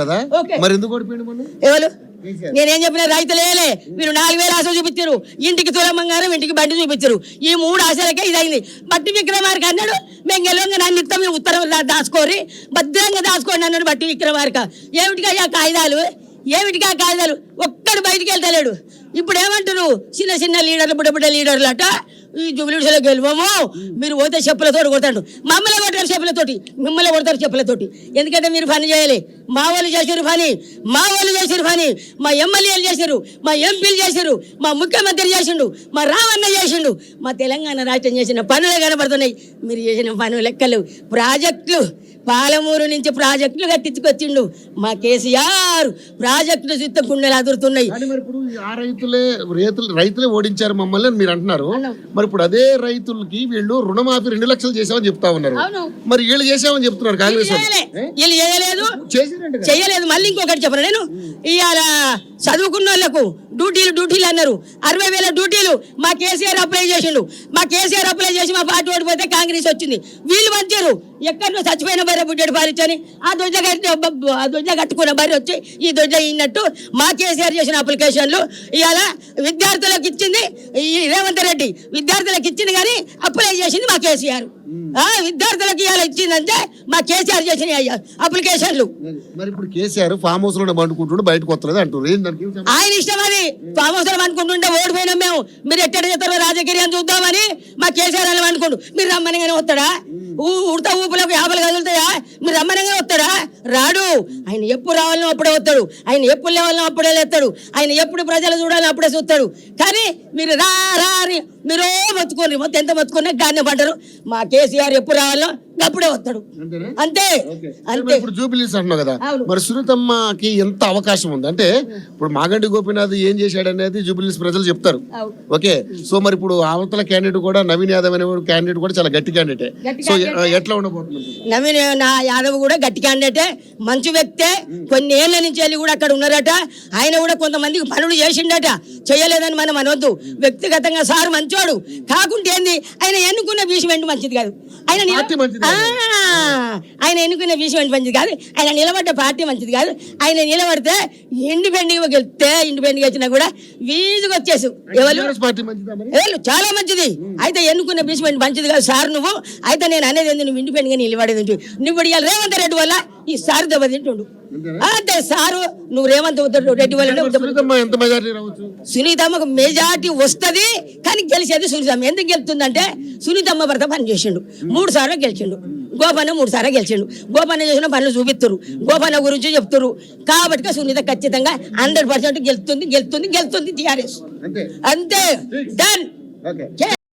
కదా మరి ఎందుకు ఓడిపోయింది మొన్న? ఎవరు నేనేం చెప్పిన రైతులేలే మీరు 4000 ఆశలు చూపించారు, ఇంటికి తులం బంగారం, ఇంటికి బండి చూపించారు. ఈ 3 ఆశలకే ఇదైంది. బట్టి విక్రమార్క అన్నాడు మేము గెలవంగా నన్ను ఇస్తాం, మేము ఉత్తరం దాచుకోరి భద్రంగా దాచుకోండి అన్నాడు బట్టి విక్రమార్క. ఏమిటికయ్యా కాగితాలు, ఏమిటికా కాగితాలు? ఒక్కడు బయటికి వెళ్తలేడు. ఇప్పుడు ఏమంటారు చిన్న చిన్న లీడర్లు, బుడ్డ లీడర్లు అట ఈ జూబ్లీహిల్స్లో గెలవము, మీరు పోతే చెప్పులతో కొడతాడు. మమ్మల్ని కొడతారు చెప్పులతోటి, మిమ్మల్ని కొడతారు చెప్పులతోటి. ఎందుకంటే మీరు పని చేయాలి. మా వాళ్ళు చేసారు పని, మా ఎమ్మెల్యేలు చేశారు, మా ఎంపీలు చేశారు, మా ముఖ్యమంత్రి చేసిండు, మా రామన్న చేసిండు, మా తెలంగాణ రాష్ట్రం చేసిన పనులే కనబడుతున్నాయి. మీరు చేసిన పనులు లెక్కలు. ప్రాజెక్టులు పాలమూరు నుంచి ప్రాజెక్టులు కట్టించుకొచ్చిండు మా కేసీఆర్. ప్రాజెక్టులు చుట్టూ గుండెలు అదురుతున్నాయి. రైతులే ఓడించారు మమ్మల్ని అని మీరు అంటున్నారు. మరి ఇప్పుడు అదే రైతులకి వీళ్ళు రుణమాఫీ 2 లక్షలు చేసామని చెప్తా ఉన్నారు. మరి వీళ్ళు చేసామని చెప్తున్నారు కాంగ్రెస్ వీళ్ళు చేయలేదు. మళ్ళీ ఇంకొకటి చెప్పను నేను, ఇవాళ చదువుకున్న వాళ్ళకు డ్యూటీలు అన్నారు. 60,000 డ్యూటీలు మా కేసీఆర్ అప్లై చేసిండు. మా కేసీఆర్ అప్లై చేసి మా పార్టీ ఓడిపోతే కాంగ్రెస్ వచ్చింది. వీళ్ళు మంచారు ఎక్కడో చచ్చిపోయిన బర్రె బుడ్డెడు పారిచ్చని ఆ దొడ్డ కట్టుకున్న బర్రె వచ్చి ఈ దొడ్డ అయినట్టు మా కేసీఆర్ చేసిన అప్లికేషన్లు ఇవాళ విద్యార్థులకు ఇచ్చింది ఈ రేవంత్ రెడ్డి. విద్యార్థులకు ఇచ్చింది కానీ అప్లై చేసింది మా కేసీఆర్. విద్యార్థులకు ఇవాళ ఇచ్చిందంటే మా కేసీఆర్ చేసిన అప్లికేషన్లు. మరి ఇప్పుడు కేసీఆర్ ఫామ్ హౌస్ లో పండుకుంటుండే బయటకు వస్తుంది అంటారు. ఆయన ఇష్టం అది. ఫామ్ హౌస్ లో అనుకుంటుంటే ఓడిపోయినాం మేము. మీరు ఎక్కడ చేస్తారో రాజకీయం చూద్దామని మా కేసీఆర్ అని అనుకోండు. మీరు రమ్మనగానే వస్తాడా? ఉడత ఊపులకు 50 కదులుతాయా? మీరు రమ్మనగానే వస్తాడా? రాడు. ఆయన ఎప్పుడు రావాలనో అప్పుడే వస్తాడు, ఆయన ఎప్పుడు లేవాలనో అప్పుడే లేస్తాడు, ఆయన ఎప్పుడు ప్రజలు చూడాలని అప్పుడే చూస్తాడు. కానీ మీరు రా అని మీరు మొత్తుకోండి, మొత్తం ఎంత మొత్తుకున్నా గానే పడ్డారు. మా కేసీఆర్ ఎప్పుడు రావాలో అప్పుడే వస్తాడు. అంతే. ఇప్పుడు జూబిలీస్ అంటున్నావు కదా, మరి సునీతమ్మకి ఎంత అవకాశం ఉంది అంటే ఇప్పుడు మాగంటి గోపీనాథ్ ఏం చేశాడు అనేది జూబిలీస్ ప్రజలు చెప్తారు. ఓకే, సో మరి ఇప్పుడు అవతల క్యాండిడేట్ కూడా నవీన్ యాదవ్ అనే క్యాండిడేట్ కూడా చాలా గట్టి క్యాండిడేట్. సో ఎట్లా ఉండబోతుంది? నవీన్ యాదవ్ కూడా గట్టి క్యాండిడేటే, మంచి వ్యక్తే. కొన్ని ఏళ్ల నుంచి వెళ్ళి కూడా అక్కడ ఉన్నారట. ఆయన కూడా కొంతమందికి పనులు చేసిండట, చేయలేదని మనం అనవద్దు. వ్యక్తిగతంగా సార్ మంచోడు. కాకుంటే ఏంది ఆయన ఎన్నుకున్న విషయం ఏంటి మంచిది కాదు. ఆయన ఎన్నుకున్న విషయం ఏంటి మంచిది కాదు. ఆయన నిలబడ్డ పార్టీ మంచిది కాదు. ఆయన నిలబడితే ఇండిపెండెంట్ గెలిస్తే ఇండిపెండెంట్ వచ్చినా కూడా వీజుగా వచ్చేసి ఎవరు చాలా మంచిది. అయితే ఎన్నుకున్న విషయం ఏంటి మంచిది కాదు సార్ నువ్వు. అయితే నేను అనేది ఏంది, నువ్వు ఇండిపెండెంట్ గా నిలబడేది. నువ్వు ఇవాళ రేవంత్ రెడ్డి వల్ల ఈ సార్ దెబ్బతింటుండు. అంతే సారు, నువ్వు రేవంత్ రెడ్డి వల్ల సునీతమ్మకు మెజార్టీ వస్తుంది. కానీ గెలిచేది సునీతమ్మ. ఎందుకు గెలుతుందంటే సునీతమ్మ భర్త పని చేసిండు, 3 సార్లు గెలిచిండు. గోపన్న 3 సార్లు గెలిచిండు. గోపన్న చేసిన పనులు చూపిస్తారు, గోపన్న గురించి చెప్తారు. కాబట్టి సునీత ఖచ్చితంగా 100% గెలుతుంది టీఆర్ఎస్. అంతే, డన్.